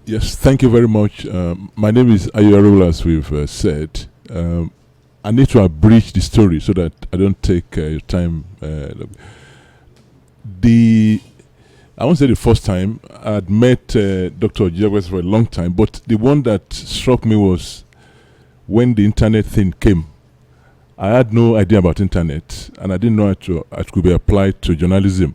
Yes, thank you very much. My name is Ayoarul, as we've said. I need to abridge the story so that I don't take your time. I won't say the first time. I'd met Dr. Ojeagbase for a long time, but the one that struck me was when the internet thing came. I had no idea about internet, and I didn't know it could be applied to journalism.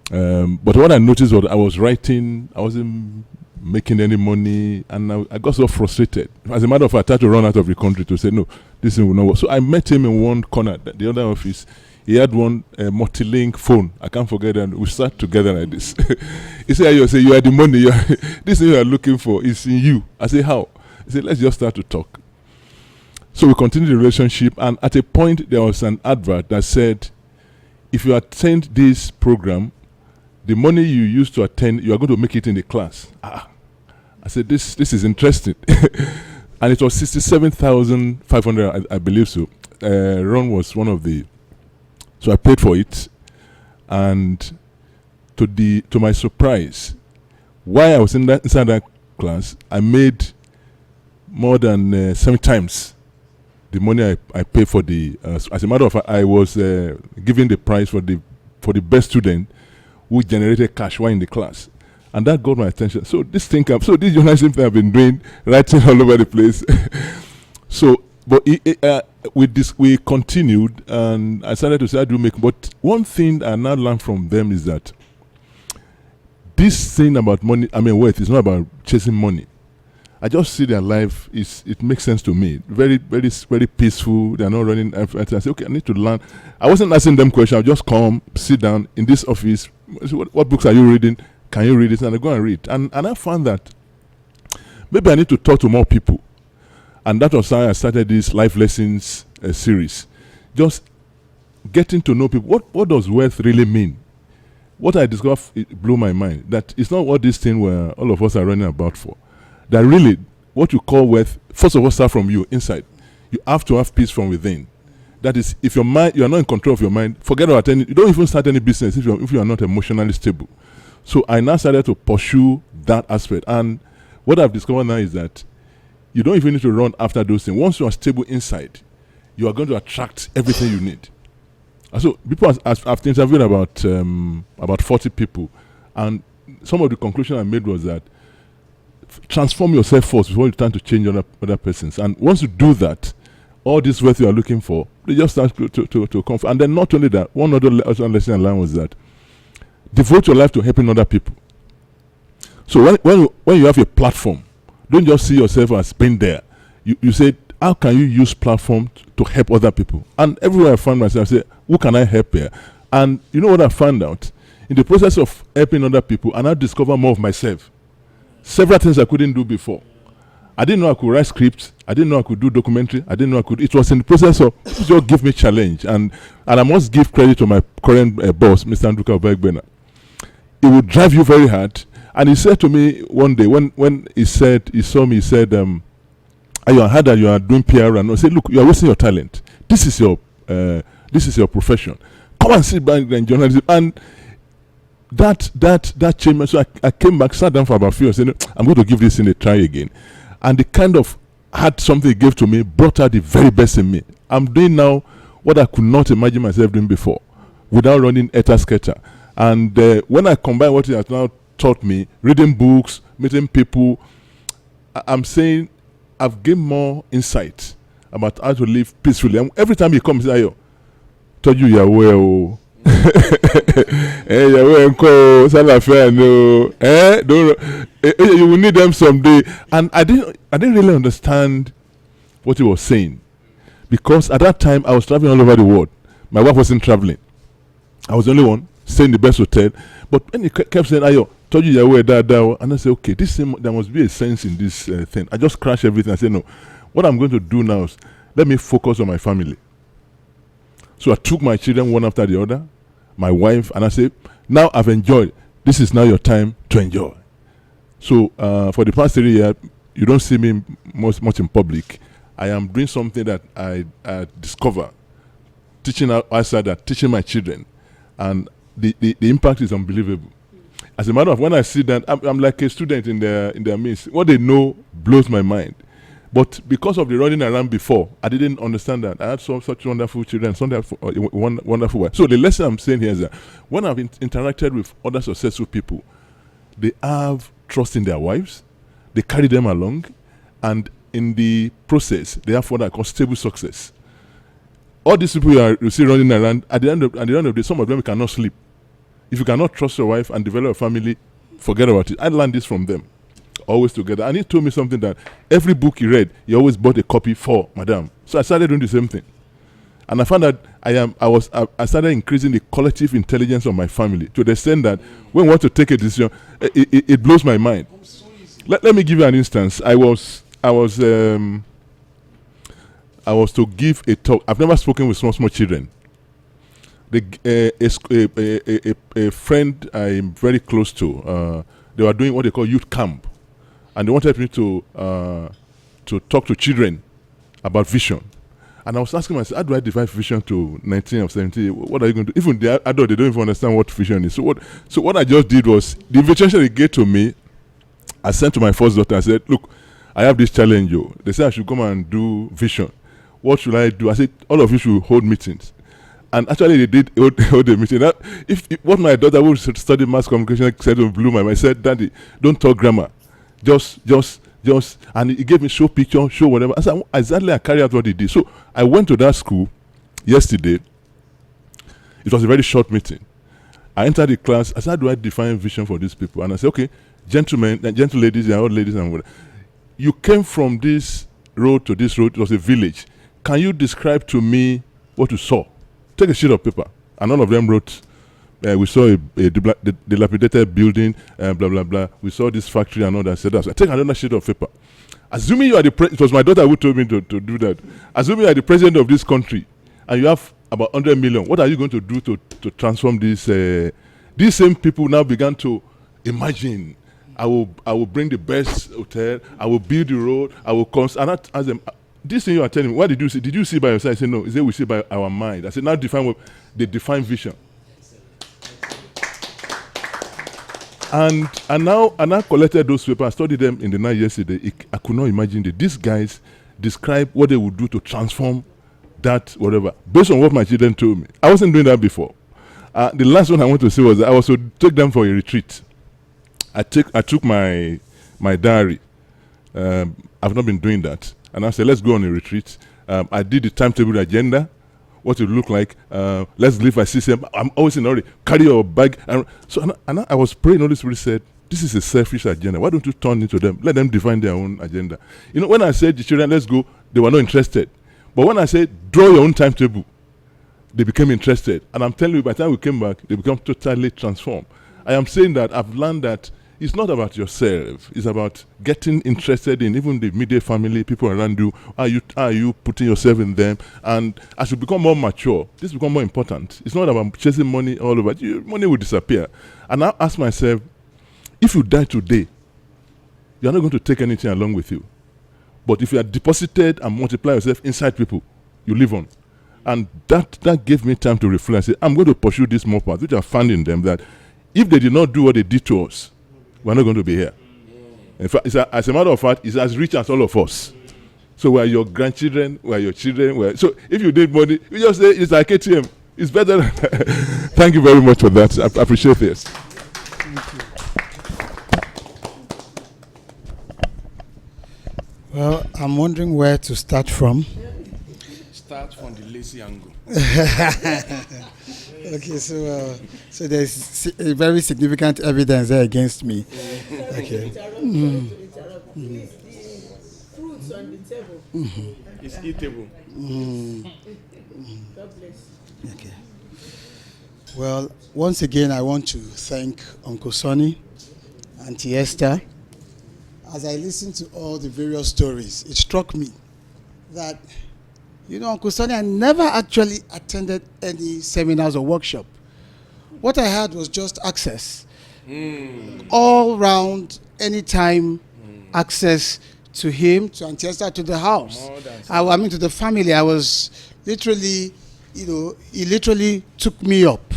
But what I noticed was I was writing, I wasn't making any money, and I got so frustrated. As a matter of fact, I had to run out of the country to say, no, this thing will not work. So I met him in one corner, the other office. He had one multi-link phone. I can't forget that. We sat together like this. He said, you are the money. This thing you are looking for is in you. I said, how? He said, let's just start to talk. So we continued the relationship, and at a point, there was an advert that said, if you attend this program, the money you used to attend, you are going to make it in the class. I said, this is interesting. And it was 67,500, I believe so. Ron was one of the... So I paid for it. And to my surprise, while I was inside that class, I made more than 7 times the money I paid for the... as a matter of fact, I was given the prize for the best student who generated cash while in the class. And that got my attention. So this journalism thing I've been doing, writing all over the place. With this, we continued, and I started to say, I do make. But one thing I now learned from them is that this thing about money, wealth, is not about chasing money. I just see their life, it makes sense to me. Very, very, very peaceful. They're not running. I say, okay, I need to learn. I wasn't asking them questions. I'll just come, sit down in this office. What books are you reading? Can you read it? And I go and read. And I found that maybe I need to talk to more people. And that was how I started this Life Lessons series. Just getting to know people. What does wealth really mean? What I discovered, it blew my mind. That it's not what this thing where all of us are running about for. That really, what you call wealth, first of all, start from you, inside. You have to have peace from within. That is, if your mind, you are not in control of your mind, forget about you don't even start any business if you are not emotionally stable. So I now started to pursue that aspect. And what I've discovered now is that you don't even need to run after those things. Once you are stable inside, you are going to attract everything you need. And so people, I've interviewed about 40 people, and some of the conclusion I made was that transform yourself first before you turn to change other persons. And once you do that, all this wealth you are looking for, they just start to come. And then not only that, one other lesson I learned was that devote your life to helping other people. So when you have a platform, don't just see yourself as being there. You say, how can you use platform to help other people? And everywhere I find myself, I say, who can I help here? And you know what I found out? In the process of helping other people, I now discover more of myself. Several things I couldn't do before. I didn't know I could write scripts. I didn't know I could do documentary. I didn't know I could. It was in the process of just give me challenge. And I must give credit to my current boss, Mr. Andruka Obagbena. It would drive you very hard. And he said to me one day, when he saw me, he said, I heard that you are doing PR, and I said, look, you are wasting your talent. This is your profession. Come and sit back in journalism. And that changed me. So I came back, sat down for about a few hours, and said, I'm going to give this thing a try again. And the kind of had something he gave to me, brought out the very best in me. I'm doing now what I could not imagine myself doing before, without running eta-sketa. And when I combine what he has now taught me, reading books, meeting people, I'm saying I've gained more insight about how to live peacefully. And every time he comes, he says, told you are well. Hey, you're well, you will need them someday. And I didn't really understand what he was saying, because at that time I was traveling all over the world. My wife wasn't traveling. I was the only one staying in the best hotel. But when he kept saying, Ayo, told you you're aware that, and I said, okay, there must be a sense in this thing. I just crashed everything. I said, no, what I'm going to do now is let me focus on my family. So I took my children one after the other, my wife, and I said, now I've enjoyed. This is now your time to enjoy. So for the past 3 years, you don't see me much in public. I am doing something that I discover, teaching outside that, teaching my children. And the impact is unbelievable. As a matter of when I see that, I'm like a student in their midst. What they know blows my mind. But because of the running around before, I didn't understand that. I had such wonderful children, wonderful wife. So the lesson I'm saying here is that when I've interacted with other successful people, they have trust in their wives, they carry them along, and in the process, they have what I call stable success. All these people you see running around, at the end of the day, some of them cannot sleep. If you cannot trust your wife and develop a family, forget about it. I learned this from them. Always together. And he told me something that every book he read, he always bought a copy for Madame. So I started doing the same thing. And I found that I started increasing the collective intelligence of my family to the extent that when we want to take a decision, it blows my mind. Let me give you an instance. I was to give a talk. I've never spoken with small children. A friend I'm very close to, they were doing what they call youth camp, and they wanted me to talk to children about vision. And I was asking myself, how do I define vision to 19 or 17? What are you going to do? Even the adult, they don't even understand what vision is. So what I just did was, the invitation they gave to me, I sent to my first daughter. I said, look, I have this challenge. They said I should come and do vision. What should I do? I said, all of you should hold meetings. And actually, they did hold a meeting. If what my daughter would study mass communication said to blew my mind. I said, Daddy, don't talk grammar. Just, and he gave me show picture, show whatever. I said, exactly, I carry out what he did. So I went to that school yesterday. It was a very short meeting. I entered the class. I said, how do I define vision for these people? And I said, okay, gentlemen, gentle ladies and old ladies and whatever. You came from this road to this road. It was a village. Can you describe to me what you saw? Take a sheet of paper. And all of them wrote, we saw a dilapidated building, blah, blah, blah. We saw this factory and all that. So I take another sheet of paper. Assuming you are it was my daughter who told me to do that. Assuming you are the president of this country and you have about 100 million, what are you going to do to transform this? These same people now began to imagine, I will bring the best hotel, I will build the road, I will and I ask them, this thing you are telling me, what did you see? Did you see by yourself? I said, no. He said, we see by our mind. I said, now define what they define vision. And I collected those papers. I studied them in the night yesterday. I could not imagine that these guys describe what they would do to transform that whatever based on what my children told me. I wasn't doing that before. The last one I want to say was that I was to take them for a retreat. I took my diary. I've not been doing that. And I said, let's go on a retreat. I did the timetable agenda, what it look like. Let's leave by 6 a.m. I'm always in a hurry. Carry your bag. And I was praying. Holy Spirit said, this is a selfish agenda. Why don't you turn into them? Let them define their own agenda. You know, when I said the children, let's go, they were not interested. But when I said, draw your own timetable, they became interested. And I'm telling you, by the time we came back, they become totally transformed. I am saying that I've learned that it's not about yourself. It's about getting interested in even the immediate family, people around you. Are you putting yourself in them? And as you become more mature, this becomes more important. It's not about chasing money all over. Money will disappear. And I ask myself, if you die today, you're not going to take anything along with you. But if you are deposited and multiply yourself inside people, you live on. And that gave me time to reflect. I say, I'm going to pursue this more path, which I found in them that if they did not do what they did to us, we're not going to be here. In fact, as a matter of fact, it's as rich as all of us. So we're your grandchildren, we're your children. So if you did money, you just say it's like ATM. It's better. Thank you very much for that. I appreciate this. Thank you. Well, I'm wondering where to start from. Start from the lazy angle. Okay, so there's a very significant evidence there against me. Okay. Fruits on the table. It's eatable. God bless. Okay. Well, once again, I want to thank Uncle Sonny, Auntie Esther. As I listened to all the various stories, it struck me that, you know, Uncle Sonny, I never actually attended any seminars or workshop. What I had was just access. All round, anytime, access to him, to Auntie Esther, to the house. I mean, to the family. I was literally, you know, he literally took me up.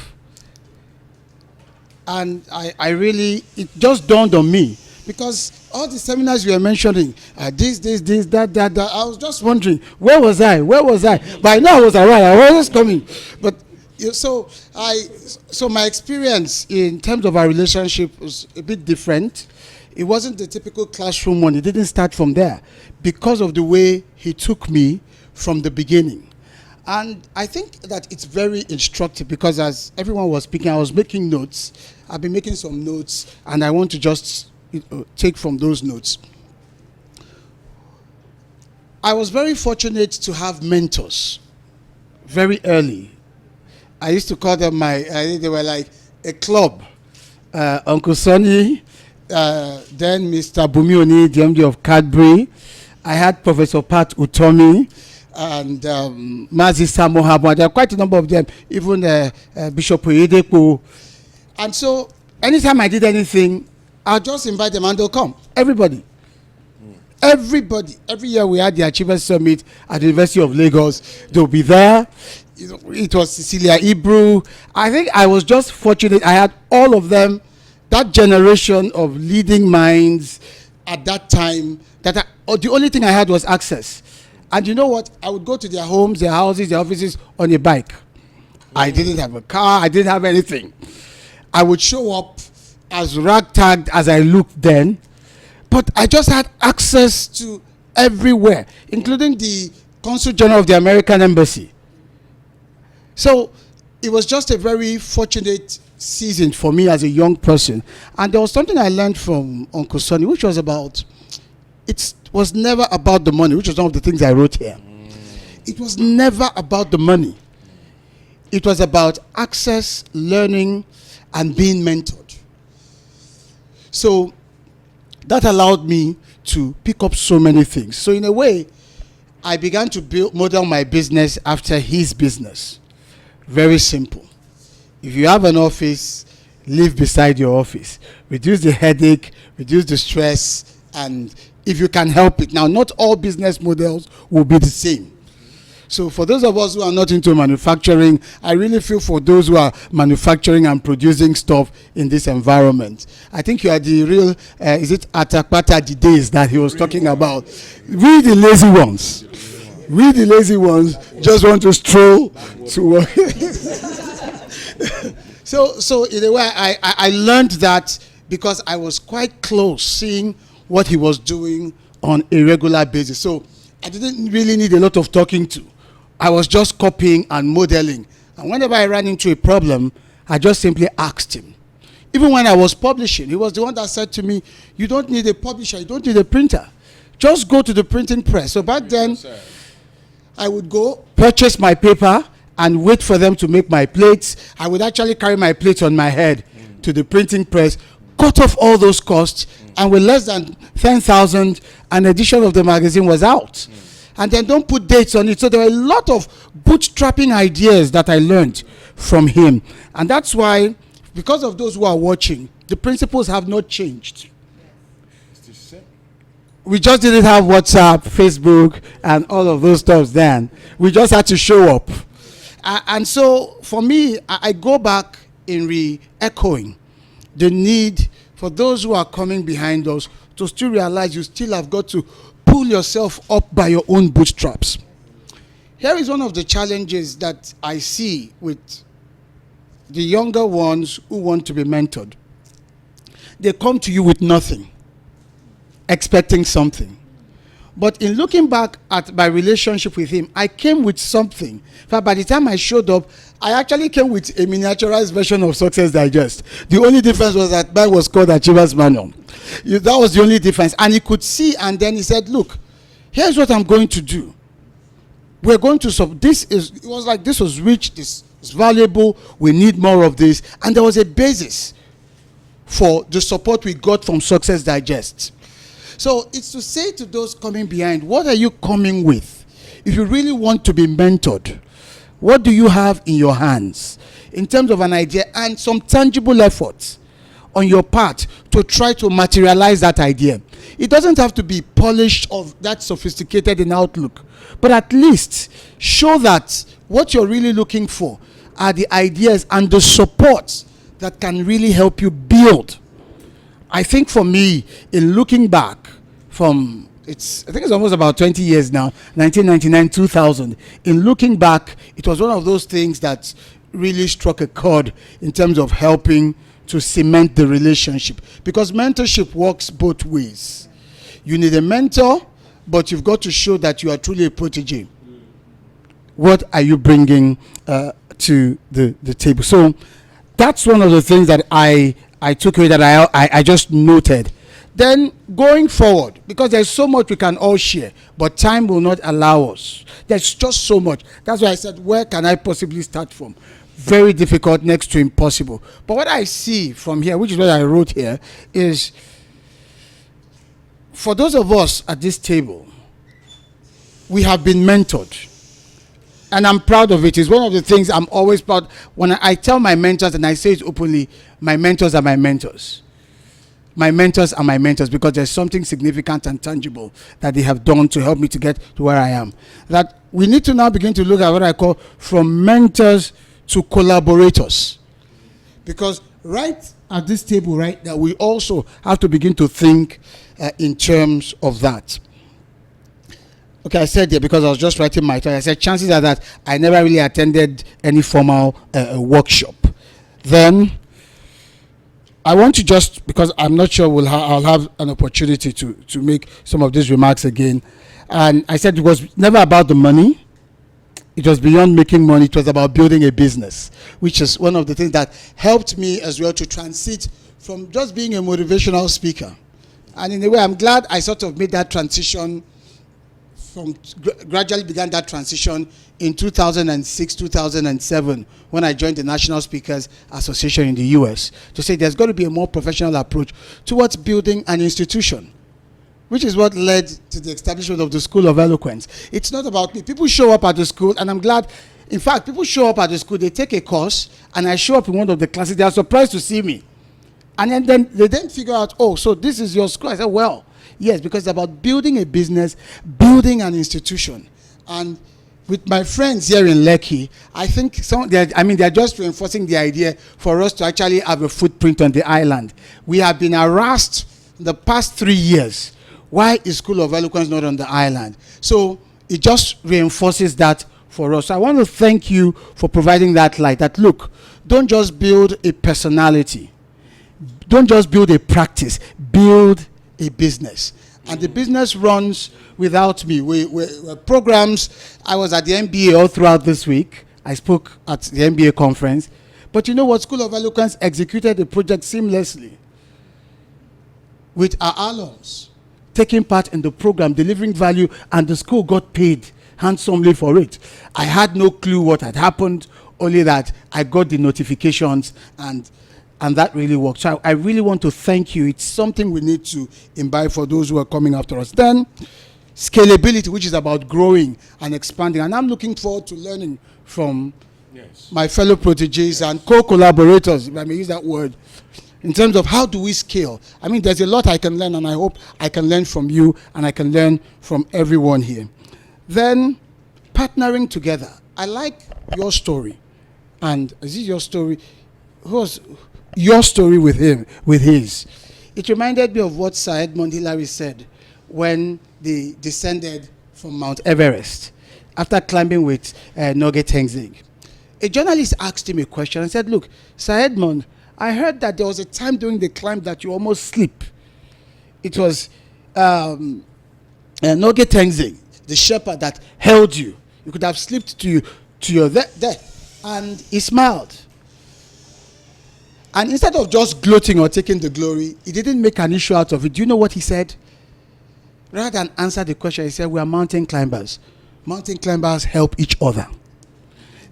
And I really, it just dawned on me because all the seminars you were mentioning, this, that. I was just wondering, where was I? But I know I was around. I was coming. But so my experience in terms of our relationship was a bit different. It wasn't the typical classroom one. It didn't start from there because of the way he took me from the beginning. And I think that it's very instructive because as everyone was speaking, I was making notes. I've been making some notes, and I want to just take from those notes. I was very fortunate to have mentors very early. I used to call them they were like a club. Uncle Sunny, then Mr. Bumioni, the MD of Cadbury. I had Professor Pat Utomi, and Mazi Samohaba. There are quite a number of them, even Bishop Oyedepo. And so anytime I did anything, I'll just invite them and they'll come. Everybody. Everybody. Every year we had the Achievers Summit at the University of Lagos. They'll be there. It was Cecilia Ibru. I think I was just fortunate. I had all of them, that generation of leading minds at that time. The only thing I had was access. And you know what? I would go to their homes, their houses, their offices on a bike. I didn't have a car. I didn't have anything. I would show up as ragtagged as I looked then, but I just had access to everywhere, including the Consul General of the American Embassy. So it was just a very fortunate season for me as a young person. And there was something I learned from Uncle Sonny, which was about, it was never about the money, which was one of the things I wrote here. It was never about the money. It was about access, learning, and being mentored. So that allowed me to pick up so many things. So in a way, I began to model my business after his business. Very simple. If you have an office, live beside your office. Reduce the headache, reduce the stress, and if you can help it. Now, not all business models will be the same. So for those of us who are not into manufacturing, I really feel for those who are manufacturing and producing stuff in this environment. I think you are the real, is it Atakpata the days that he was talking about? We the lazy ones. We the lazy ones just want to stroll to work. So in a way, I learned that because I was quite close seeing what he was doing on a regular basis. So I didn't really need a lot of talking to. I was just copying and modeling. And whenever I ran into a problem, I just simply asked him. Even when I was publishing, he was the one that said to me, you don't need a publisher, you don't need a printer. Just go to the printing press. So back then, I would go purchase my paper and wait for them to make my plates. I would actually carry my plates on my head to the printing press, cut off all those costs, and with less than 10,000, an edition of the magazine was out. And then don't put dates on it. So there were a lot of bootstrapping ideas that I learned from him. And that's why, because of those who are watching, the principles have not changed. We just didn't have WhatsApp, Facebook, and all of those stuff then. We just had to show up. And so for me, I go back in re-echoing the need for those who are coming behind us to still realize you still have got to pull yourself up by your own bootstraps. Here is one of the challenges that I see with the younger ones who want to be mentored. They come to you with nothing, expecting something. But in looking back at my relationship with him, I came with something. In fact, by the time I showed up, I actually came with a miniaturized version of SuccessDigest. The only difference was that mine was called Achievers Manual. That was the only difference. And he could see, and then he said, look, here's what I'm going to do. We're going to, it was like, this was rich, this is valuable, we need more of this. And there was a basis for the support we got from SuccessDigest. So it's to say to those coming behind, what are you coming with? If you really want to be mentored, what do you have in your hands in terms of an idea and some tangible efforts on your part to try to materialize that idea? It doesn't have to be polished or that sophisticated in outlook, but at least show that what you're really looking for are the ideas and the support that can really help you build. I think for me, in looking back from, I think it's almost about 20 years now, 1999, 2000. In looking back, it was one of those things that really struck a chord in terms of helping to cement the relationship. Because mentorship works both ways. You need a mentor, but you've got to show that you are truly a protege. What are you bringing to the table? So that's one of the things that I took away, that I just noted. Then going forward, because there's so much we can all share, but time will not allow us. There's just so much. That's why I said, where can I possibly start from? Very difficult, next to impossible. But what I see from here, which is what I wrote here, is for those of us at this table, we have been mentored. And I'm proud of it. It's one of the things I'm always proud. When I tell my mentors, and I say it openly, my mentors are my mentors. My mentors are my mentors, because there's something significant and tangible that they have done to help me to get to where I am. That we need to now begin to look at what I call from mentors to collaborators. Because right at this table right now, we also have to begin to think in terms of that. Okay, I said there, because I was just writing my talk, I said chances are that I never really attended any formal workshop. Then I want to just, because I'm not sure I'll have an opportunity to make some of these remarks again. And I said it was never about the money. It was beyond making money. It was about building a business, which is one of the things that helped me as well to transit from just being a motivational speaker. And in a way, I'm glad I sort of made that transition gradually began that transition in 2006, 2007, when I joined the National Speakers Association in the US, to say there's got to be a more professional approach towards building an institution, which is what led to the establishment of the School of Eloquence. It's not about me. People show up at the school, and I'm glad. In fact, people show up at the school, they take a course, and I show up in one of the classes. They are surprised to see me. And then they figure out, oh, so this is your school. I said, well, yes, because it's about building a business, building an institution. And with my friends here in Lekki, I think they're just reinforcing the idea for us to actually have a footprint on the island. We have been harassed the past 3 years. Why is School of Eloquence not on the island? So it just reinforces that for us. So I want to thank you for providing that light, that look, don't just build a personality. Don't just build a practice. Build a business. And the business runs without me. We're programs. I was at the MBA all throughout this week. I spoke at the MBA conference. But you know what? School of Eloquence executed the project seamlessly with our alums taking part in the program, delivering value, and the school got paid handsomely for it. I had no clue what had happened, only that I got the notifications, and that really worked. So I really want to thank you. It's something we need to imbibe for those who are coming after us. Then, scalability, which is about growing and expanding. And I'm looking forward to learning from my fellow proteges and co-collaborators, if I may use that word, in terms of how do we scale. I mean, there's a lot I can learn, and I hope I can learn from you, and I can learn from everyone here. Then, partnering together. I like your story. And is this your story? Who's your story with his? It reminded me of what Sir Edmund Hillary said when they descended from Mount Everest after climbing with Noge Tenzing. A journalist asked him a question and said, look, Sir Edmund, I heard that there was a time during the climb that you almost sleep. It was Noge Tenzing, the shepherd that held you. You could have slipped to your death. And he smiled. And instead of just gloating or taking the glory, he didn't make an issue out of it. Do you know what he said? Rather than answer the question, he said, we are mountain climbers. Mountain climbers help each other.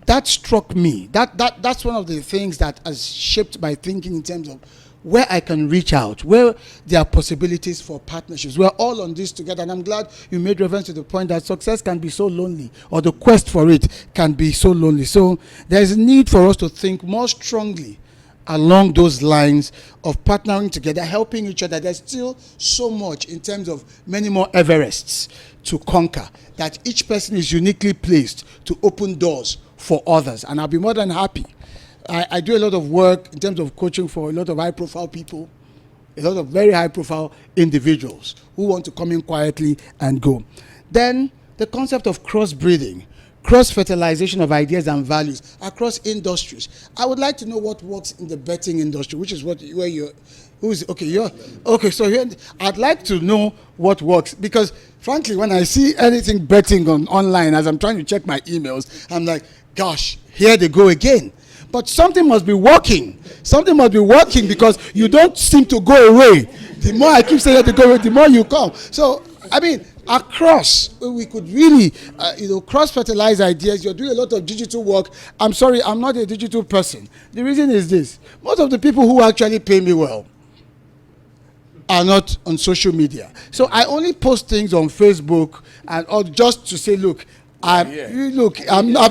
That struck me. That's one of the things that has shaped my thinking in terms of where I can reach out, where there are possibilities for partnerships. We're all on this together, and I'm glad you made reference to the point that success can be so lonely, or the quest for it can be so lonely. So there's a need for us to think more strongly along those lines of partnering together, helping each other. There's still so much in terms of many more Everests to conquer, that each person is uniquely placed to open doors for others. And I'll be more than happy I do a lot of work in terms of coaching for a lot of high-profile people, a lot of very high-profile individuals who want to come in quietly and go. Then the concept of cross-breeding, cross-fertilization of ideas and values across industries. I would like to know what works in the betting industry, which is where you're. So here, I'd like to know what works, because frankly, when I see anything betting online, as I'm trying to check my emails, I'm like, gosh, here they go again. But something must be working. Something must be working, because you don't seem to go away. The more I keep saying that to go away, the more you come. So, I mean, across, we could really, cross-fertilize ideas. You're doing a lot of digital work. I'm sorry, I'm not a digital person. The reason is this. Most of the people who actually pay me well are not on social media. So I only post things on Facebook or just to say, look, I've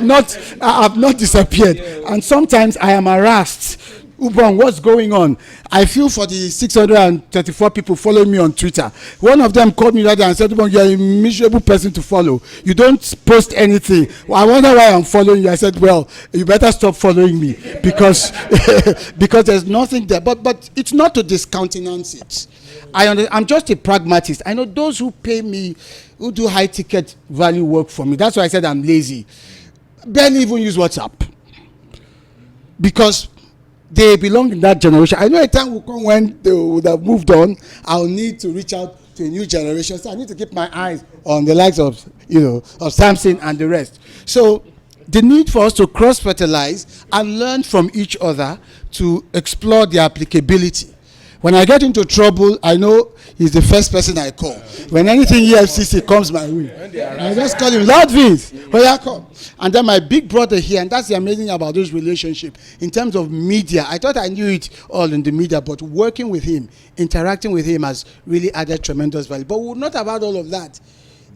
not disappeared. And sometimes I am harassed. Ubon, what's going on? I feel for the 634 people following me on Twitter. One of them called me that day and said, Ubon, you're a miserable person to follow. You don't post anything. Well, I wonder why I'm following you. I said, well, you better stop following me, because because there's nothing there. But it's not to discountenance it. I'm just a pragmatist. I know those who pay me, who do high ticket value work for me. That's why I said I'm lazy. Barely even use WhatsApp, because they belong in that generation. I know a time will come when they would have moved on. I'll need to reach out to a new generation. So I need to keep my eyes on the likes of Samson and the rest. So the need for us to cross-fertilize and learn from each other to explore the applicability. When I get into trouble, I know he's the first person I call. When anything EFCC comes my way, I just call him, Lord Vince, where I come. And then my big brother here, and that's the amazing about this relationship. In terms of media, I thought I knew it all in the media, but working with him, interacting with him has really added tremendous value. But we would not have had all of that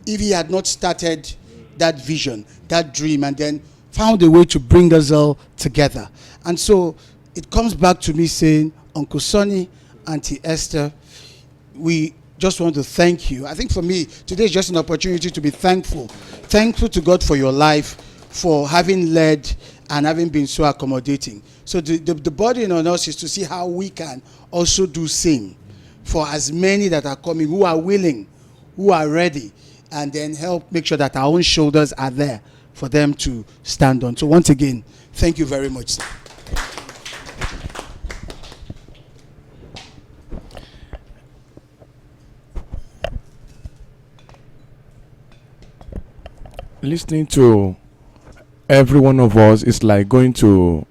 if he had not started that vision, that dream, and then found a way to bring us all together. And so it comes back to me saying, Uncle Sunny, Auntie Esther, we just want to thank you. I think for me, today is just an opportunity to be thankful. Thankful to God for your life, for having led and having been so accommodating. So the burden on us is to see how we can also do same for as many that are coming, who are willing, who are ready, and then help make sure that our own shoulders are there for them to stand on. So once again, thank you very much, sir. Listening to every one of us is like going to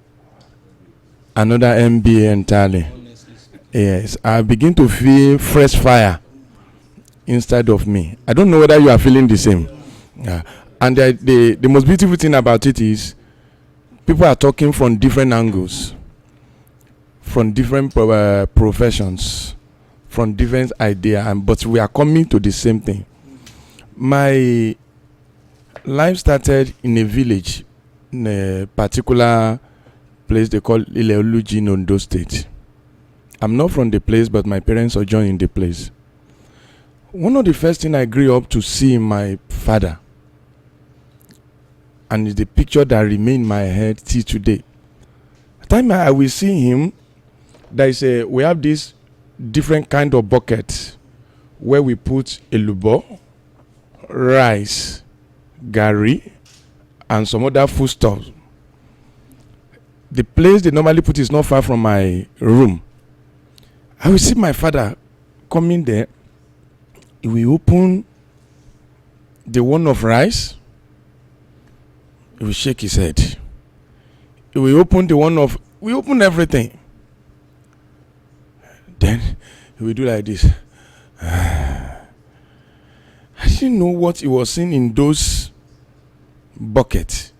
another MBA entirely. Yes, I begin to feel fresh fire inside of me. I don't know whether you are feeling the same. And the most beautiful thing about it is people are talking from different angles, from different professions, from different ideas, but we are coming to the same thing. My life started in a village, in a particular place they call Ileoluji in Ondo State. I'm not from the place, but my parents are joining the place. One of the first things I grew up to see in my father, and it's the picture that remained in my head till today. The time I will see him, we have this different kind of bucket where we put elubo, rice, gari, and some other foodstuffs. The place they normally put is not far from my room. I will see my father coming there. He will open the one of rice. He will shake his head. He will open the one of... We open everything. Then he will do like this. I didn't know what he was seeing in those buckets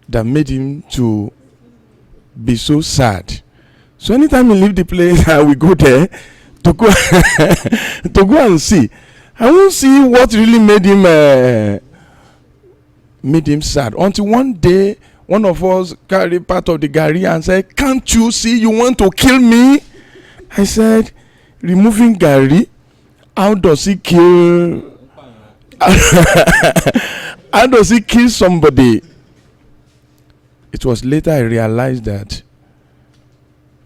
that made him to be so sad. So anytime he leave the place, I will go there to go to go and see. I won't see what really made him sad. Until one day, one of us carried part of the gari and said, "Can't you see you want to kill me?" I said, "Removing gari, how does he kill? How does he kill somebody?" It was later I realized that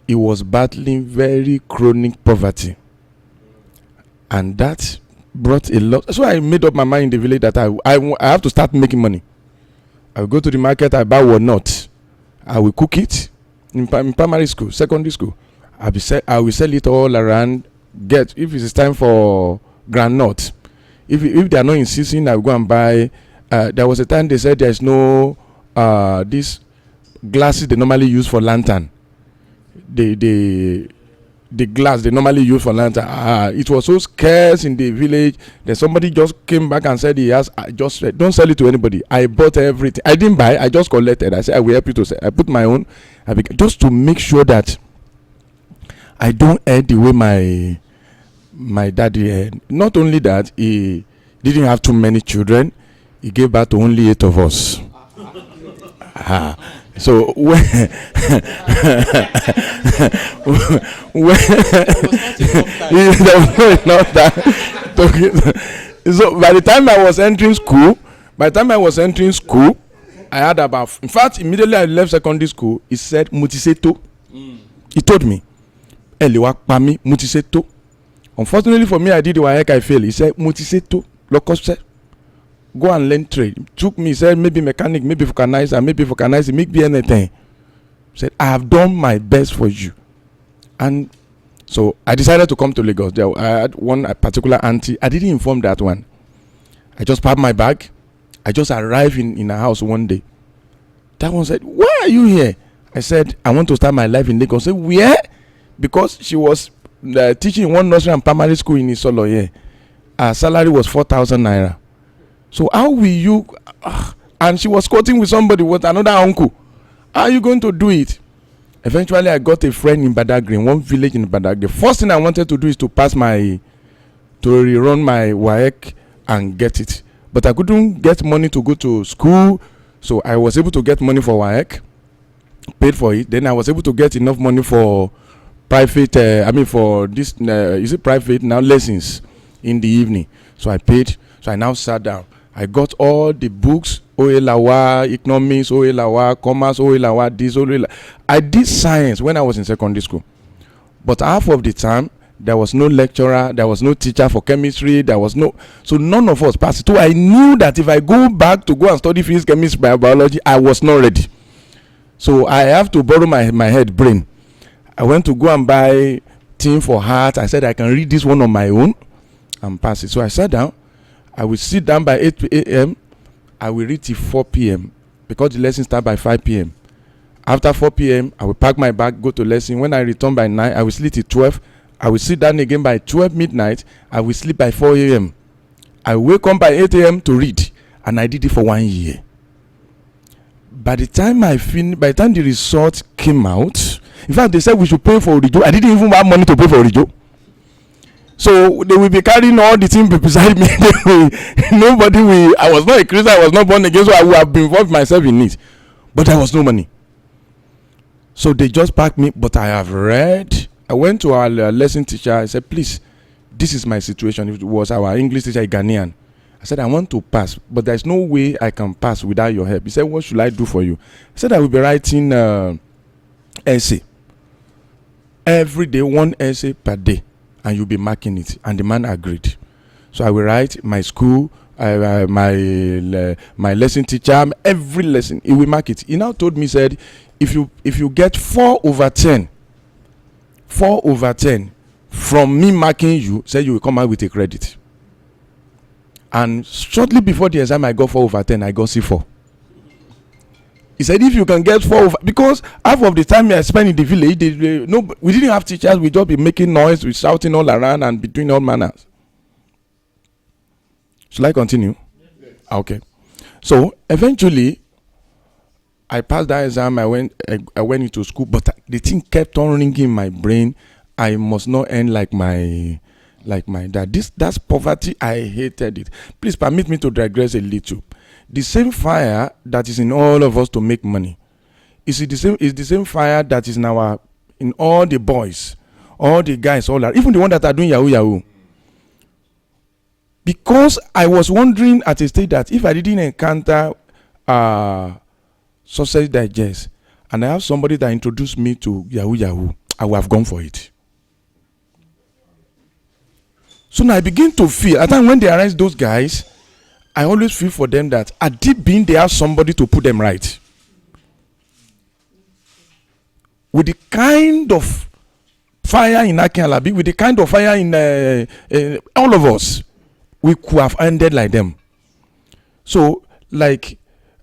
he was battling very chronic poverty. And that brought a lot. So I made up my mind in the village that I have to start making money. I will go to the market, I buy walnut. I will cook it in primary school, secondary school. I will sell it all around. If it is time for groundnut, if they are not in season, I will go and buy. There was a time they said there is no these glasses they normally use for lantern. The glass they normally use for lantern. It was so scarce in the village that somebody just came back and said he has. I just said, don't sell it to anybody. I bought everything. I didn't buy. I just collected. I said I will help you to sell. I put my own. Just to make sure that I don't eat the way my daddy had. Not only that, he didn't have too many children. He gave birth to only 8 of us. So when so by the time I was entering school, I had about. In fact, immediately I left secondary school, he said, "Mutiseto." He told me, "Eliwa pami mutiseto." Unfortunately for me, I did the WAEC, I failed. He said, "Mutiseto, lokose. Go and learn trade." Took me, said maybe mechanic, maybe vulcanizer, maybe anything. Said, "I have done my best for you." And so I decided to come to Lagos. I had one particular auntie. I didn't inform that one. I just packed my bag. I just arrived in a house one day. That one said, "Why are you here?" I said, "I want to start my life in Lagos." I said, "Where?" Because she was teaching in one nursery and primary school in Isolo here. Her salary was 4,000 naira. So how will you? And she was quoting with somebody with another uncle. How are you going to do it? Eventually, I got a friend in Badagry, in one village in Badagry. The first thing I wanted to do is to rerun my WAEC and get it. But I couldn't get money to go to school, so I was able to get money for WAEC, paid for it. Then I was able to get enough money for private. For this, is it private now? Lessons in the evening. So I paid. So I now sat down. I got all the books, OLAWA, economics, OLAWA, commerce, OLAWA, this, OLAWA. I did science when I was in secondary school. But half of the time, there was no lecturer, there was no teacher for chemistry, so none of us passed it. So I knew that if I go back to go and study physics, chemistry, biology, I was not ready. So I have to borrow my head brain. I went to go and buy thing for heart. I said I can read this one on my own and pass it. So I sat down. I will sit down by 8 a.m. I will read till 4 p.m. because the lesson starts by 5 p.m. After 4 p.m., I will pack my bag, go to lesson. When I return by 9, I will sleep till 12. I will sit down again by 12 midnight. I will sleep by 4 a.m. I wake up by 8 a.m. to read. And I did it for 1 year. By the time the result came out, in fact, they said we should pay for Orijo. I didn't even have money to pay for Orijo. So they will be carrying all the things beside me. I was not a Christian, I was not born again, so I would have involved myself in it. But there was no money. So they just packed me, but I have read. I went to our lesson teacher. I said, "Please, this is my situation." It was our English teacher, Ghanaian. I said, "I want to pass, but there's no way I can pass without your help." He said, "What should I do for you?" I said, "I will be writing essay. Every day, 1 essay per day, and you'll be marking it." And the man agreed. So I will write my school, my lesson teacher, every lesson. He will mark it. He now told me, said, if you get 4/10 from me marking you, said you will come out with a credit. And shortly before the exam, I got 4/10. I got C4. He said, if you can get 4 because half of the time I spent in the village, we didn't have teachers. We just be making noise, we shouting all around and be doing all manners. Shall I continue? Yes. Okay. So eventually, I passed that exam. I went into school, but the thing kept on ringing in my brain. I must not end like my dad. That's poverty. I hated it. Please permit me to digress a little. The same fire that is in all of us to make money is the same fire that is in all the boys, all the guys, all that, even the one that are doing yahoo. Because I was wondering at a stage that if I didn't encounter SuccessDigest, and I have somebody that introduced me to Yahoo, I would have gone for it. So now I begin to feel, at times when they arrest those guys, I always feel for them that at deep being they have somebody to put them right. With the kind of fire in Akin Alabi, with the kind of fire in all of us, we could have ended like them. So, like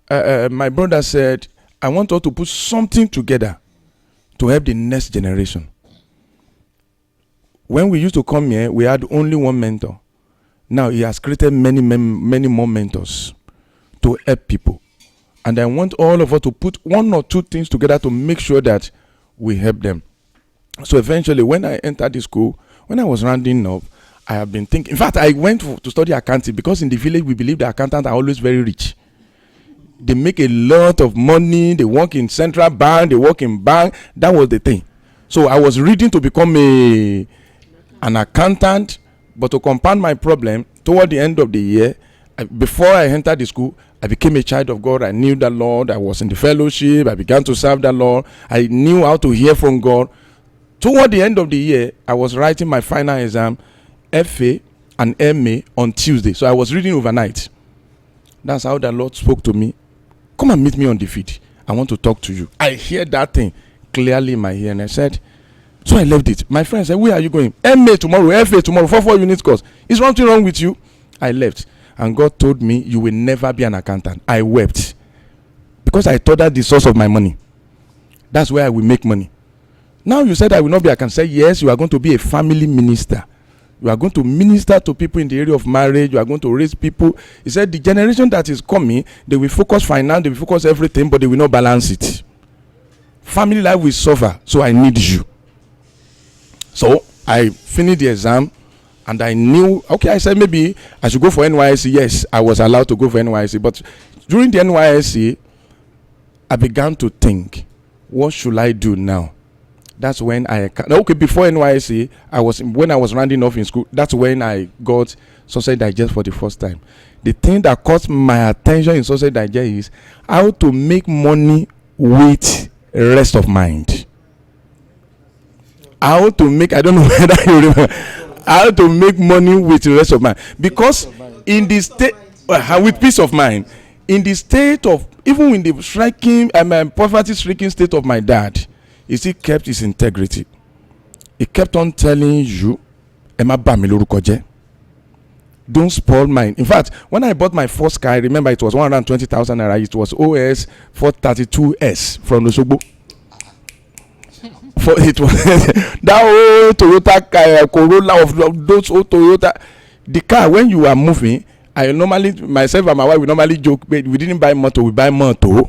my brother said, I want us to put something together to help the next generation. When we used to come here, we had only one mentor. Now he has created many more mentors to help people. And I want all of us to put one or two things together to make sure that we help them. So eventually, when I entered the school, when I was rounding up, I have been thinking. In fact, I went to study accounting because in the village we believe the accountants are always very rich. They make a lot of money. They work in central bank. They work in bank. That was the thing. So I was reading to become an accountant. But to compound my problem, toward the end of the year, before I entered the school, I became a child of God. I knew the Lord. I was in the fellowship. I began to serve the Lord. I knew how to hear from God. Toward the end of the year, I was writing my final exam, FA and MA, on Tuesday. So I was reading overnight. That's how the Lord spoke to me. Come and meet me on the feed. I want to talk to you. I hear that thing clearly in my ear, and I said, so I left it. My friend said, where are you going? MA tomorrow, FA tomorrow, 4 units course. Is something wrong with you? I left. And God told me, you will never be an accountant. I wept. Because I thought that the source of my money. That's where I will make money. Now you said I will not be. I can say, yes, you are going to be a family minister. You are going to minister to people in the area of marriage. You are going to raise people. He said, the generation that is coming, they will focus finance, they will focus everything, but they will not balance it. Family life will suffer, so I need you. So I finished the exam, and I knew, okay, I said maybe I should go for NYSC. Yes, I was allowed to go for NYSC. But during the NYSC, I began to think, what should I do now? That's when before NYSC, when I was rounding off in school, that's when I got SuccessDigest for the first time. The thing that caught my attention in SuccessDigest is how to make money with rest of mind. How to make, I don't know whether you remember, how to make money with the rest of mind. Because in the state, with peace of mind, in the state of, even in the striking, poverty-stricken state of my dad, he still kept his integrity. He kept on telling you, Emma Bami lorúkọ jẹ́. Don't spoil mine. In fact, when I bought my first car, I remember it was 120,000 naira. It was OS 432S from Osogbo. For it was that old Toyota Corolla of those old Toyota. The car, when you are moving, I normally, myself and my wife, we normally joke, we didn't buy motor, we buy motor.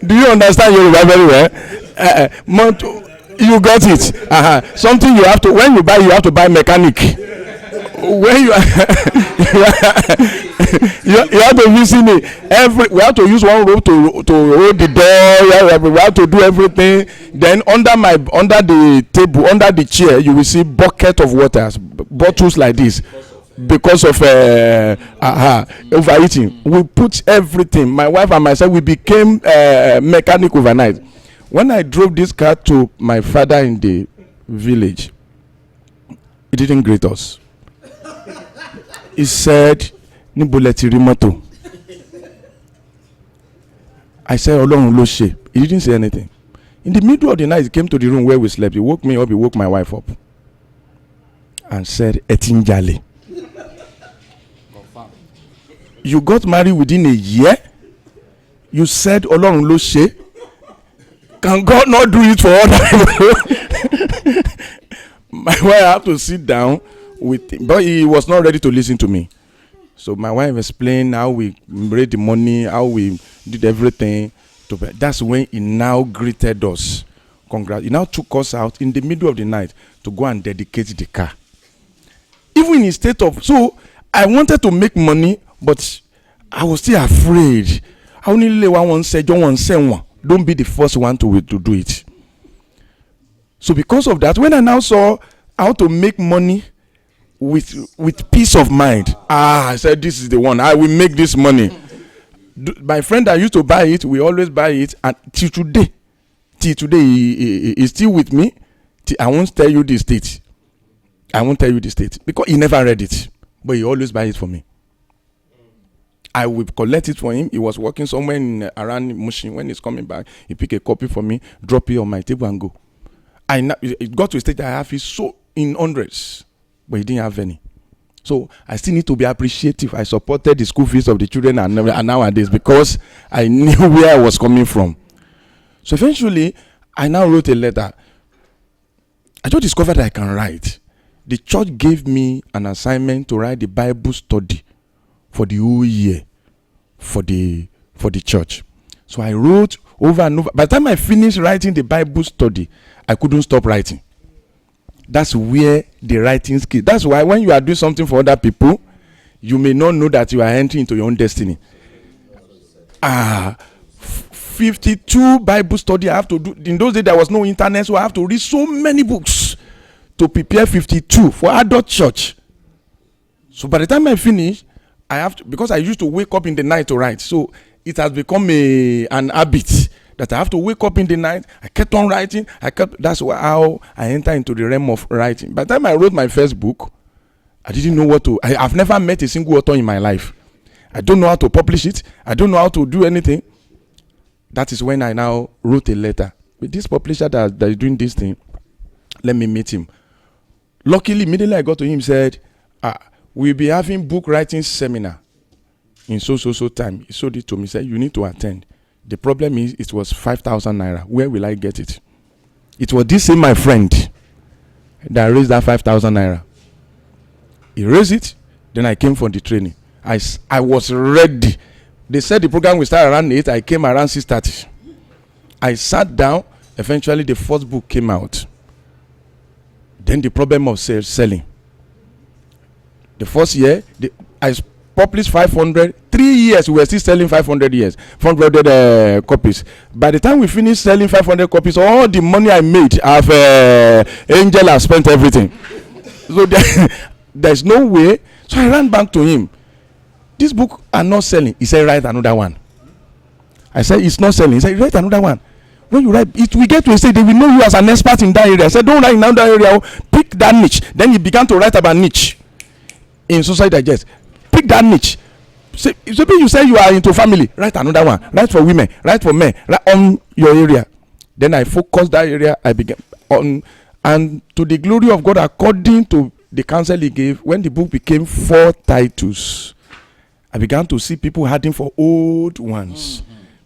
Do you understand Yoruba very well? Motor, you got it. Something you have to, when you buy, you have to buy mechanic. When you you have to use it we have to use one rope to hold the door. We have to do everything. Then under the table, under the chair, you will see bucket of waters, bottles like this, because of overeating. We put everything. My wife and myself, we became mechanic overnight. When I drove this car to my father in the village, he didn't greet us. He said, "Níbo lẹ ti rí mọ́tò?" I said, "Ọlọ́run ló ṣe." He didn't say anything. In the middle of the night, he came to the room where we slept. He woke me up. He woke my wife up and said, "Ẹ ti ń jalè." You got married within a year. You said, "Ọlọ́run ló ṣe." Can God not do it for other people? My wife had to sit down with him, but he was not ready to listen to me. So my wife explained how we made the money, how we did everything. That's when he now greeted us. He now took us out in the middle of the night to go and dedicate the car. Even in a state of, so I wanted to make money, but I was still afraid. I only one said, don't be the first one to do it. So because of that, when I now saw how to make money with peace of mind. I said, this is the one. I will make this money. My friend that used to buy it, we always buy it, and till today, he is still with me. I won't tell you the state. Because he never read it, but he always buy it for me. I will collect it for him. He was working somewhere around Mushin. When he's coming back, he pick a copy for me, drop it on my table, and go. It got to a stage that I have it so in hundreds, but he didn't have any. So I still need to be appreciative. I supported the school fees of the children and nowadays because I knew where I was coming from. So eventually, I now wrote a letter. I just discovered that I can write. The church gave me an assignment to write the Bible study for the whole year for the church. So I wrote over and over. By the time I finished writing the Bible study, I couldn't stop writing. That's where the writing skill. That's why when you are doing something for other people, you may not know that you are entering into your own destiny. 52 Bible study I have to do. In those days there was no internet, so I have to read so many books to prepare 52 for adult church. So by the time I finish, I have to, because I used to wake up in the night to write. So it has become an habit that I have to wake up in the night. I kept on writing. That's how I enter into the realm of writing. By the time I wrote my first book, I didn't know I've never met a single author in my life. I don't know how to publish it. I don't know how to do anything. That is when I now wrote a letter. With this publisher that is doing this thing, let me meet him. Luckily, immediately I got to him, said, we'll be having book writing seminar in so time. He showed it to me, said, you need to attend. The problem is it was 5,000 naira. Where will I get it? It was this same my friend that raised that 5,000 naira. He raised it. Then I came for the training. I was ready. They said the program will start around 8. I came around 6:30. I sat down. Eventually, the first book came out. Then the problem of selling. The first year, I published 500. 3 years, we were still selling 500 copies. By the time we finished selling 500 copies, all the money I made, Angel has spent everything. So there's no way. So I ran back to him. This book are not selling. He said, write another one. I said, it's not selling. He said, write another one. When you write, it will get to a stage they will know you as an expert in that area. I said, don't write in that area. Pick that niche. Then he began to write about niche in SuccessDigest. Pick that niche. So you say you are into family, write another one. Write for women, write for men, write on your area. Then I focused that area. I began on, and to the glory of God, according to the counsel he gave, when the book became 4 titles, I began to see people heading for old ones.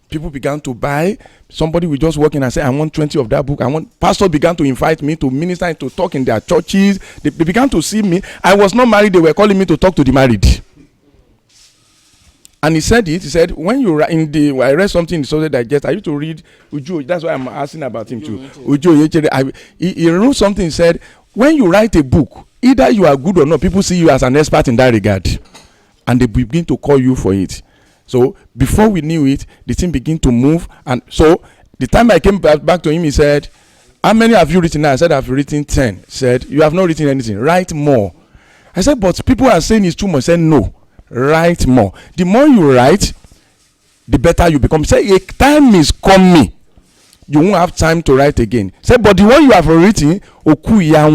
People began to buy. Somebody will just walk in and say, I want 20 of that book. Pastors began to invite me to minister and to talk in their churches. They began to see me. I was not married. They were calling me to talk to the married. And he said, when you write I read something in the SuccessDigest. I used to read Ujo. That's why I'm asking about him too. Ujo, he wrote something. He said, when you write a book, either you are good or not, people see you as an expert in that regard. And they begin to call you for it. So before we knew it, the thing began to move. And so the time I came back to him, he said, how many have you written now? I said, I've written 10. He said, you have not written anything. Write more. I said, but people are saying it's too much. I said, no. Write more. The more you write, the better you become. Say a time is coming, you won't have time to write again. Say, but the one you have written, they are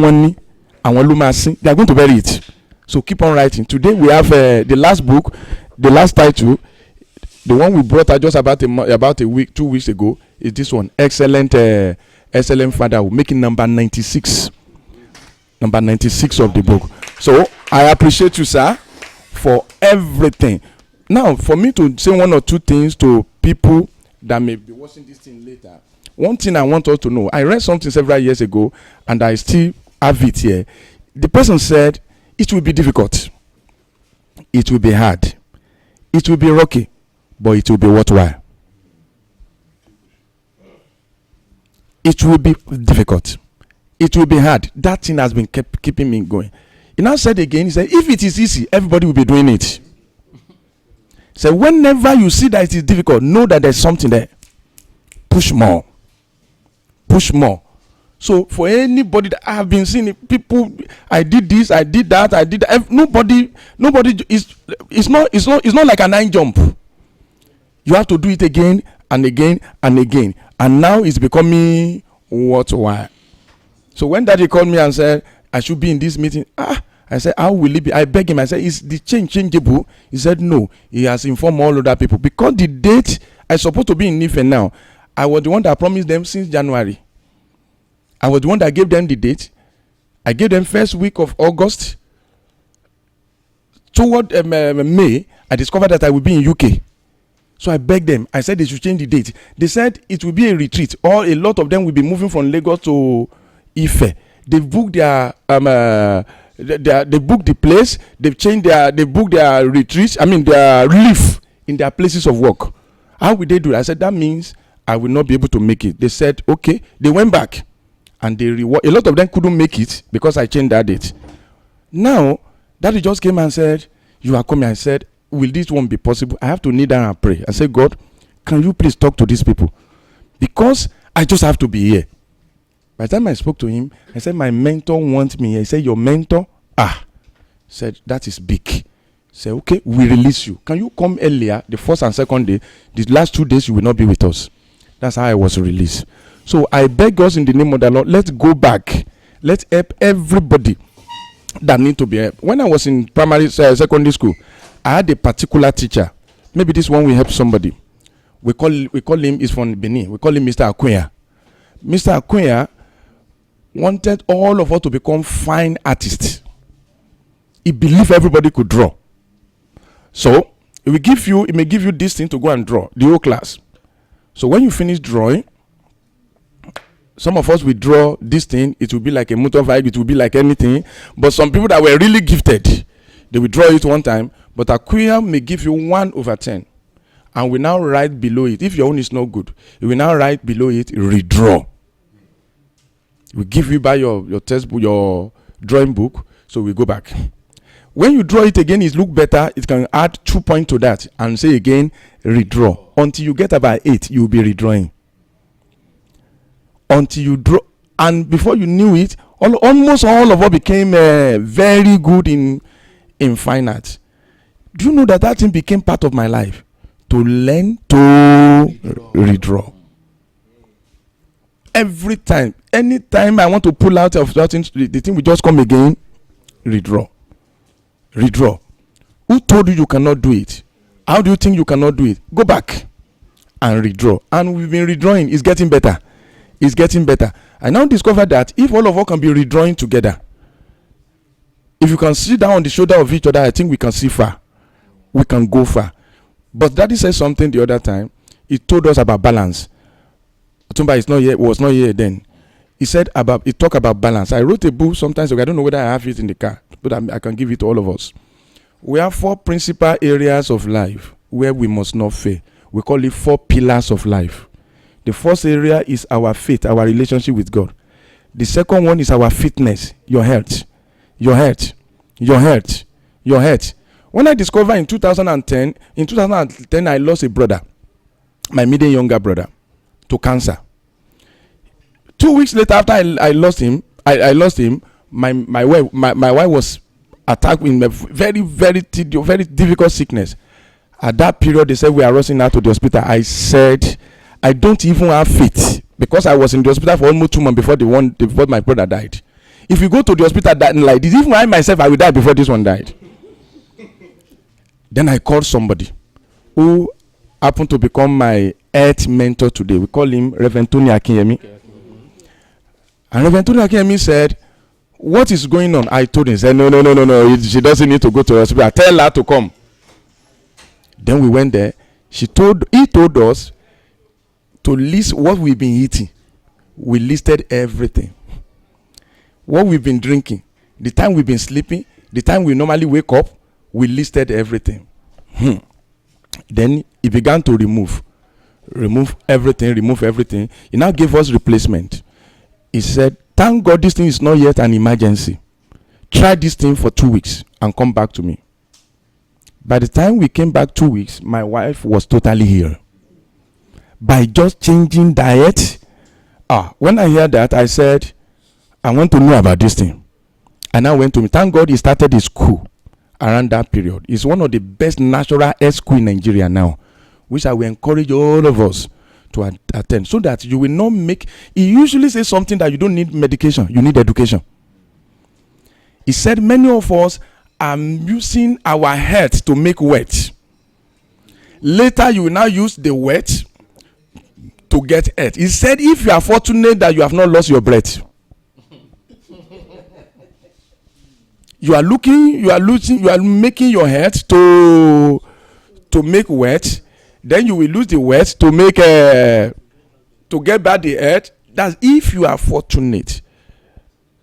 going to bury it. So keep on writing. Today we have the last book, the last title, the one we brought out just about a week, 2 weeks ago, is this one. Excellent Father, making number 96. Number 96 of the book. So I appreciate you, sir, for everything. Now, for me to say one or two things to people that may be watching this thing later, one thing I want us to know, I read something several years ago, and I still have it here. The person said, it will be difficult. It will be hard. It will be rocky, but it will be worthwhile. It will be difficult. It will be hard. That thing has been keeping me going. He now said again, he said, if it is easy, everybody will be doing it. So whenever you see that it is difficult, know that there's something there. Push more. Push more. So for anybody that I have been seeing people, I did this, I did that, I did that. Nobody is. It's not like a 9 jump. You have to do it again and again and again, and now it's becoming worthwhile. So when Daddy called me and said I should be in this meeting, I said, how will it be? I begged him. I said, is the change changeable? He said, no. He has informed all other people. Because the date I supposed to be in Ife now, I was the one that promised them since January. I was the one that gave them the date. I gave them first week of August. Toward May, I discovered that I would be in UK. So I begged them. I said they should change the date. They said it will be a retreat. Or a lot of them will be moving from Lagos to Ife. They booked their they booked the place. They booked their retreats. Their leave in their places of work. How will they do it? I said that means I will not be able to make it. They said okay. They went back, and a lot of them couldn't make it because I changed that date. Now Daddy just came and said, "You are coming." I said, "Will this one be possible?" I have to kneel down and pray. I said, "God, can you please talk to these people? Because I just have to be here." By the time I spoke to him, I said, "My mentor wants me." He said, "Your mentor?" Said, "That is big." He said, "Okay, we release you. Can you come earlier, the first and second day? The last 2 days you will not be with us." That's how I was released. So I beg us in the name of the Lord, let's go back. Let's help everybody that need to be helped. When I was in secondary school, I had a particular teacher. Maybe this one will help somebody. We call him, he's from Benin. We call him Mr. Akunya. Mr. Akunya wanted all of us to become fine artists. He believed everybody could draw. So he may give you this thing to go and draw, the whole class. So when you finish drawing, some of us will draw this thing. It will be like a motorbike. It will be like anything. But some people that were really gifted, they will draw it one time. But Akuya may give you 1/10. And we now write below it. If your own is not good, we will now write below it, redraw. We give you by your textbook, your drawing book. So we go back. When you draw it again, it look better. It can add 2 points to that and say again, redraw. Until you get about 8, you will be redrawing. Until you draw, and before you knew it, almost all of us became very good in fine art. Do you know that thing became part of my life? To learn to redraw. Every time, anytime I want to pull out of that thing, the thing will just come again, redraw. Redraw. Who told you cannot do it? How do you think you cannot do it? Go back and redraw. And we've been redrawing. It's getting better. It's getting better. I now discovered that if all of us can be redrawing together, if you can sit down on the shoulder of each other, I think we can see far. We can go far. But Daddy said something the other time. He told us about balance. Otumba was not here then. He talked about balance. I wrote a book sometimes. I don't know whether I have it in the car, but I can give it to all of us. We have 4 principal areas of life where we must not fail. We call it 4 pillars of life. The first area is our faith, our relationship with God. The second one is our fitness, your health. Your health. Your health. Your health. When I discovered in 2010, I lost a brother, my middle younger brother, to cancer. 2 weeks later, after I lost him, my wife was attacked with a very, very tedious, very difficult sickness. At that period, they said we are rushing out to the hospital. I said, I don't even have faith, because I was in the hospital for almost 2 months before my brother died. If you go to the hospital like this, even I myself, I will die before this one died. Then I called somebody who happened to become my health mentor today. We call him Reverend Tony Akinyemi. And Reverend Tony Akinyemi said, "What is going on?" I told him. He said, No. She doesn't need to go to the hospital. Tell her to come. Then we went there. He told us to list what we've been eating. We listed everything. What we've been drinking, the time we've been sleeping, the time we normally wake up, we listed everything. Then he began to remove everything. He now gave us replacement. He said, "Thank God this thing is not yet an emergency. Try this thing for 2 weeks and come back to me." By the time we came back 2 weeks, my wife was totally healed. By just changing diet. When I heard that, I said, I want to know about this thing. And I went to him. Thank God he started his school around that period. It's one of the best natural health school in Nigeria now, which I will encourage all of us to attend, so that you will not make. He usually says something that you don't need medication, you need education. He said many of us are using our head to make wealth. Later, you will now use the wealth to get health. He said, if you are fortunate that you have not lost your breath, you are making your head to make wealth. Then you will lose the wealth to make to get back the head. That's if you are fortunate.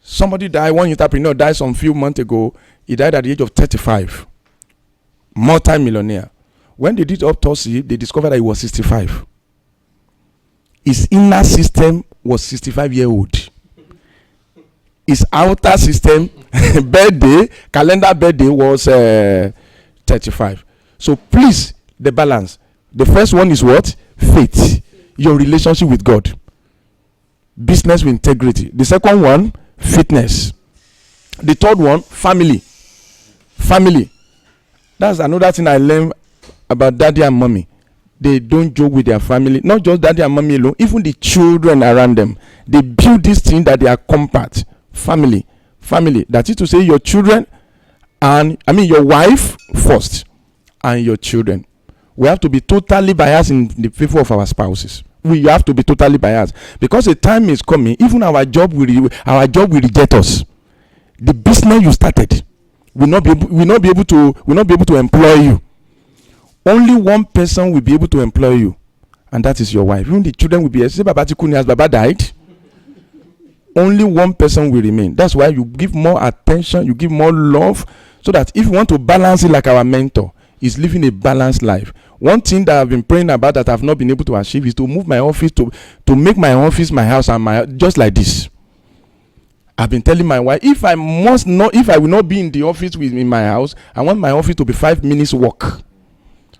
Somebody died, one entrepreneur died some few months ago. He died at the age of 35. Multi-millionaire. When they did autopsy, they discovered that he was 65. His inner system was 65-year-old. His outer system, calendar birthday was 35. So please, the balance. The first one is what? Faith. Your relationship with God. Business with integrity. The second one, fitness. The third one, family. Family. That's another thing I learned about daddy and mommy. They don't joke with their family. Not just daddy and mommy alone, even the children around them. They build this thing that they are compact. Family. Family. That is to say, your children and your wife first and your children. We have to be totally biased in the favor of our spouses. We have to be totally biased, because a time is coming. Even our job will reject us. The business you started will not be able to employ you. Only one person will be able to employ you, and that is your wife. Even the children will be. Say, Baba Tikuni, as Baba died, only one person will remain. That's why you give more attention, you give more love, so that if you want to balance it like our mentor is living a balanced life. One thing that I've been praying about that I've not been able to achieve is to move my office to make my office my house, and just like this. I've been telling my wife, if I will not be in the office in my house, I want my office to be 5 minutes walk,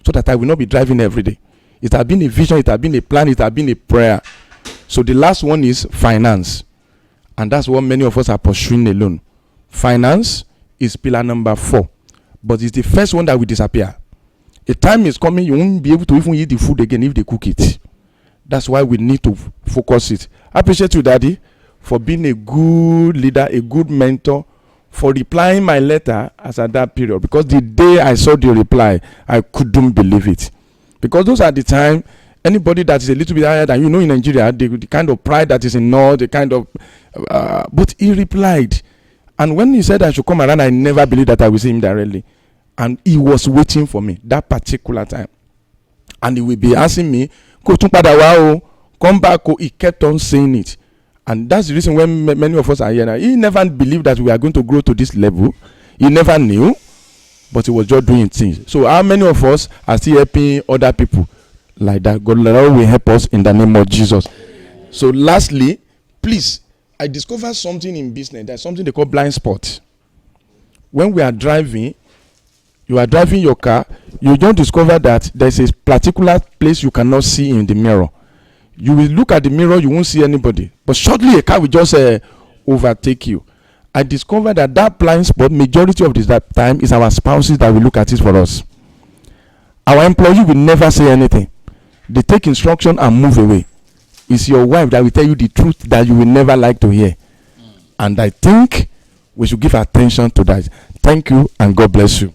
so that I will not be driving every day. It has been a vision, it has been a plan, it has been a prayer. So the last one is finance. And that's what many of us are pursuing alone. Finance is pillar number 4. But it's the first one that will disappear. A time is coming, you won't be able to even eat the food again if they cook it. That's why we need to focus it. I appreciate you, Daddy, for being a good leader, a good mentor, for replying my letter as at that period. Because the day I saw the reply, I couldn't believe it. Because those are the time, anybody that is a little bit higher than in Nigeria, the kind of pride that is in all, the kind of, but he replied. And when he said I should come around, I never believed that I would see him directly. And he was waiting for me that particular time. And he will be asking me, come back. He kept on saying it. And that's the reason when many of us are here now. He never believed that we are going to grow to this level. He never knew, but he was just doing things. So how many of us are still helping other people like that? God will help us in the name of Jesus. So lastly, please, I discovered something in business. There's something they call blind spot. When we are driving, you are driving your car, you don't discover that there's a particular place you cannot see in the mirror. You will look at the mirror, you won't see anybody. But shortly a car will just overtake you. I discovered that blind spot, majority of the time, is our spouses that will look at it for us. Our employee will never say anything. They take instruction and move away. It's your wife that will tell you the truth that you will never like to hear. And I think we should give attention to that. Thank you, and God bless you.